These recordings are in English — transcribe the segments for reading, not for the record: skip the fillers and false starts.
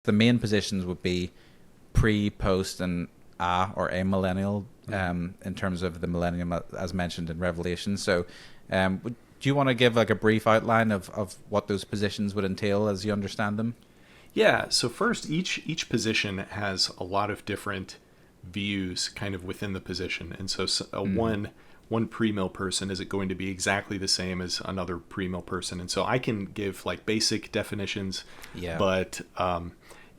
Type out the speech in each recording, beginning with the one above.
the main positions would be pre, post, and or a millennial, in terms of the millennium as mentioned in Revelation. So, do you want to give like a brief outline of what those positions would entail as you understand them? Yeah. So first, each position has a lot of different views kind of within the position, and so one pre-mill person isn't going to be exactly the same as another pre-mill person, and so I can give like basic definitions, but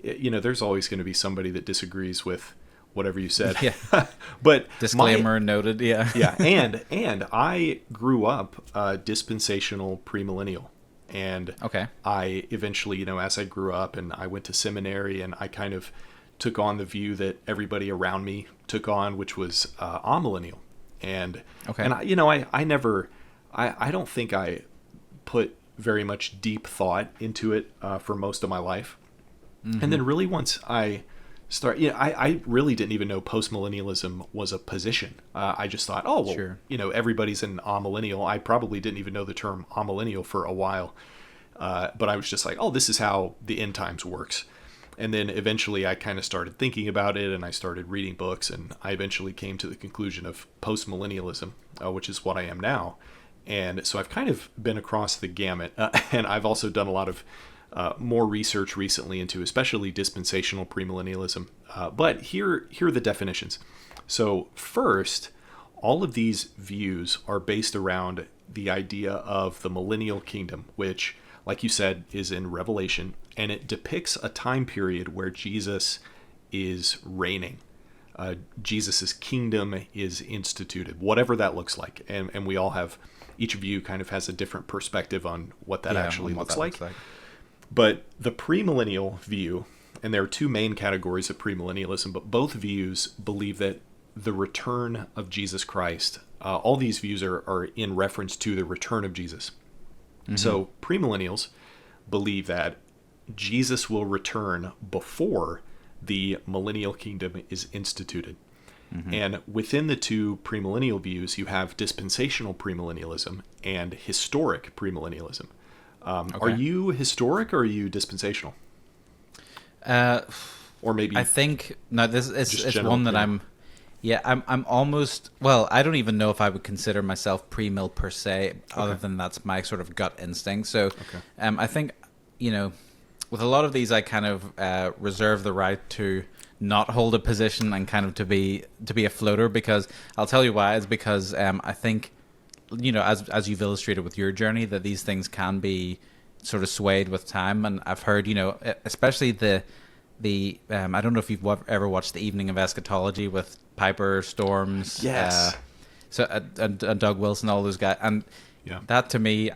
there's always going to be somebody that disagrees with whatever you said. Yeah. But Disclaimer noted. Yeah. yeah, and I grew up dispensational premillennial, and Okay. I eventually, as I grew up and I went to seminary, and I kind of took on the view that everybody around me took on, which was amillennial. And Okay. and I don't think I put very much deep thought into it for most of my life. And then really once I I really didn't even know postmillennialism was a position. I just thought, oh, well, Sure. Everybody's an amillennial. I probably didn't even know the term amillennial for a while. But I was just like, oh, this is how the end times works. And then eventually I kind of started thinking about it, and I started reading books, and I eventually came to the conclusion of postmillennialism, which is what I am now. And so I've kind of been across the gamut, and I've also done a lot of more research recently into especially dispensational premillennialism. But here are the definitions. So first, all of these views are based around the idea of the millennial kingdom, which, like you said, is in Revelation, and it depicts a time period where Jesus is reigning. Jesus' kingdom is instituted, whatever that looks like. And we all have, each of you kind of has a different perspective on what that actually looks like. But the premillennial view, and there are two main categories of premillennialism, but both views believe that the return of Jesus Christ, all these views are in reference to the return of Jesus. So premillennials believe that Jesus will return before the millennial kingdom is instituted. And within the two premillennial views, you have dispensational premillennialism and historic premillennialism. Are you historic or are you dispensational? Or maybe I think no. This is it's general one that premill. I'm almost, well, I don't even know if I would consider myself pre-mill per se, other than that's my sort of gut instinct. So I think, with a lot of these, I kind of reserve the right to not hold a position and kind of to be a floater, because I'll tell you why. It's because I think, as you've illustrated with your journey, that these things can be sort of swayed with time. And I've heard, especially the I don't know if you've ever watched The Evening of Eschatology with Piper, Storms, Yes. And Doug Wilson, all those guys, and that to me,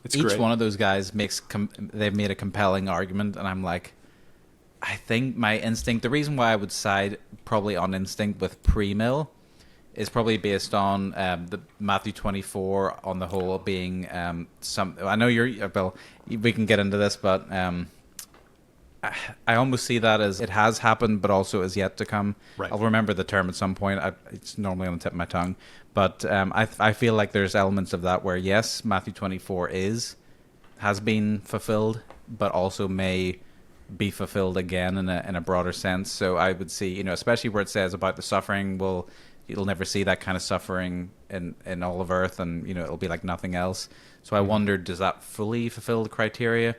It's each great. one of those guys they've made a compelling argument, and I'm like, I think my instinct, the reason why I would side probably on instinct with pre-mill, is probably based on the Matthew 24 on the whole being some. I know well, we can get into this, but I almost see that as it has happened, but also is yet to come. Right. I'll remember the term at some point. It's normally on the tip of my tongue, but I feel like there's elements of that where yes, Matthew 24 has been fulfilled, but also may be fulfilled again in a broader sense. So I would see, especially where it says about the suffering, you'll never see that kind of suffering in all of earth, and it'll be like nothing else. So I wondered, does that fully fulfill the criteria?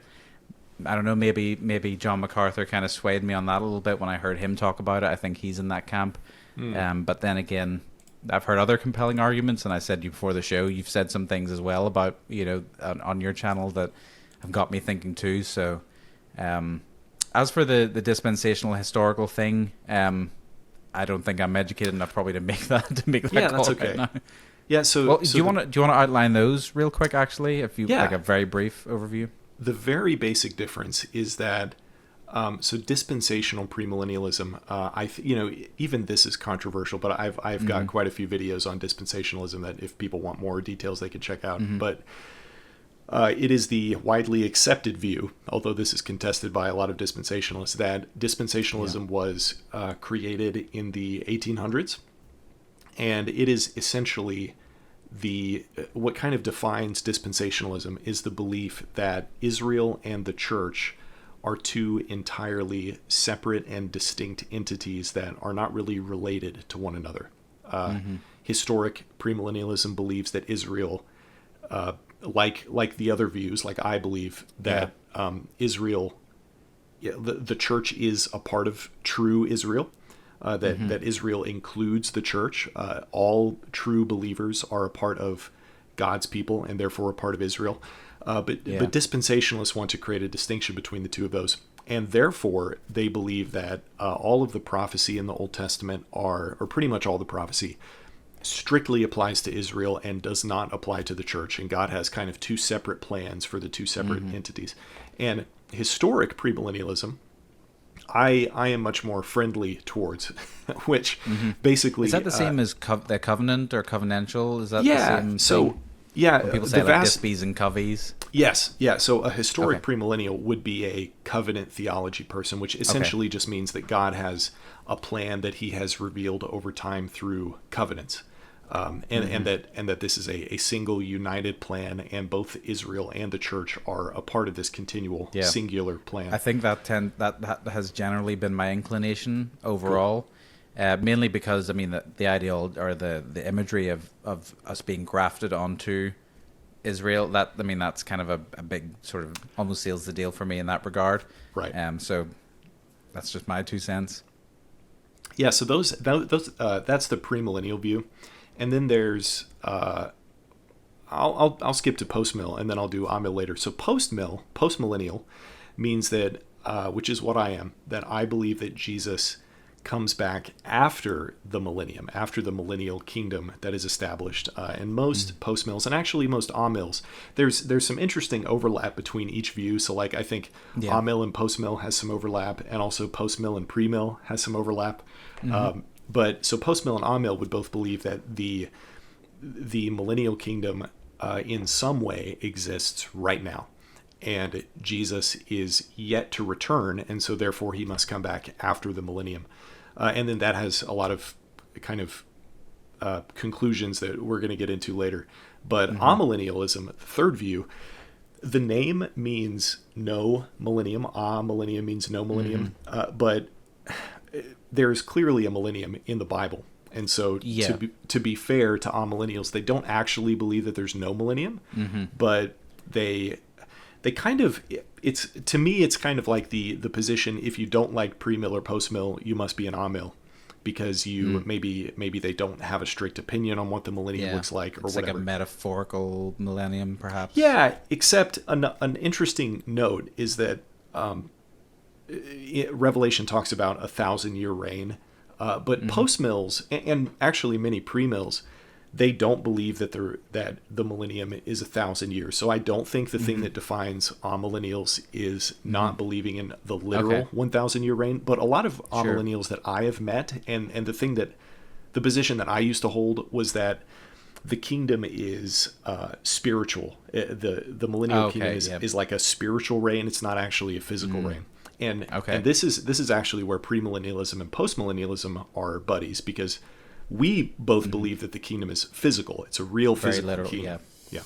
I don't know, maybe John MacArthur kind of swayed me on that a little bit when I heard him talk about it. I think he's in that camp. But then again, I've heard other compelling arguments, and I said you before the show, you've said some things as well about, on your channel that have got me thinking too. So as for the dispensational historical thing, I don't think I'm educated enough probably to make that Yeah, call that's okay. right now. Yeah, so Well, do you want to outline those real quick? Actually, if you like a very brief overview. The very basic difference is that so dispensational premillennialism, even this is controversial, but I've got quite a few videos on dispensationalism that if people want more details they can check out. But it is the widely accepted view, although this is contested by a lot of dispensationalists, that dispensationalism was created in the 1800s, and it is essentially what kind of defines dispensationalism is the belief that Israel and the church are two entirely separate and distinct entities that are not really related to one another. Historic premillennialism believes that Israel, like the other views, like I believe that Israel, the church is a part of true Israel. That Israel includes the church. All true believers are a part of God's people and therefore a part of Israel. But dispensationalists want to create a distinction between the two of those. And therefore, they believe that all of the prophecy in the Old Testament or pretty much all the prophecy, strictly applies to Israel and does not apply to the church. And God has kind of two separate plans for the two separate entities. And historic premillennialism, I am much more friendly towards, which basically... Is that the same as the covenant or covenantal? Is that the same thing? When people say like Dispies and Coveys? Yes, yeah. So a historic premillennial would be a covenant theology person, which essentially just means that God has a plan that he has revealed over time through covenants. And that this is a single united plan, and both Israel and the church are a part of this continual singular plan. I think that has generally been my inclination overall, mainly because I mean the ideal or the imagery of us being grafted onto Israel, that's kind of a big sort of almost seals the deal for me in that regard. Right. So that's just my 2 cents. Yeah. So those that's the premillennial view. And then there's, I'll skip to post-mill and then I'll do Amill later. So postmillennial means that, which is what I am, that I believe that Jesus comes back after the millennium, after the millennial kingdom that is established. And most post-mills, and actually most Amills, there's some interesting overlap between each view. So like I think Amill and post-mill has some overlap, and also post-mill and pre-mill has some overlap. But so post-mill and Amill would both believe that the millennial kingdom in some way exists right now, and Jesus is yet to return, and so therefore he must come back after the millennium. And then that has a lot of kind of conclusions that we're going to get into later. But amillennialism, the third view, the name means no millennium. Millennium means no millennium. But there's clearly a millennium in the Bible. And so to be fair to amillennials, they don't actually believe that there's no millennium, but they kind of, to me, it's kind of like the position, if you don't like pre-mill or post-mill, you must be an amill, because you maybe they don't have a strict opinion on what the millennium looks like, or it's whatever. Like a metaphorical millennium, perhaps. Yeah, except an interesting note is that Revelation talks about 1,000-year reign, but post-mills and actually many pre-mills, they don't believe that the millennium is 1,000 years. So I don't think the thing that defines amillennials is not believing in the literal 1,000-year reign. But a lot of amillennials that I have met, and the position that I used to hold was that the kingdom is spiritual. The millennial kingdom is like a spiritual reign. It's not actually a physical reign. And this is actually where premillennialism and postmillennialism are buddies, because we both believe that the kingdom is physical. It's a real physical kingdom. Yeah.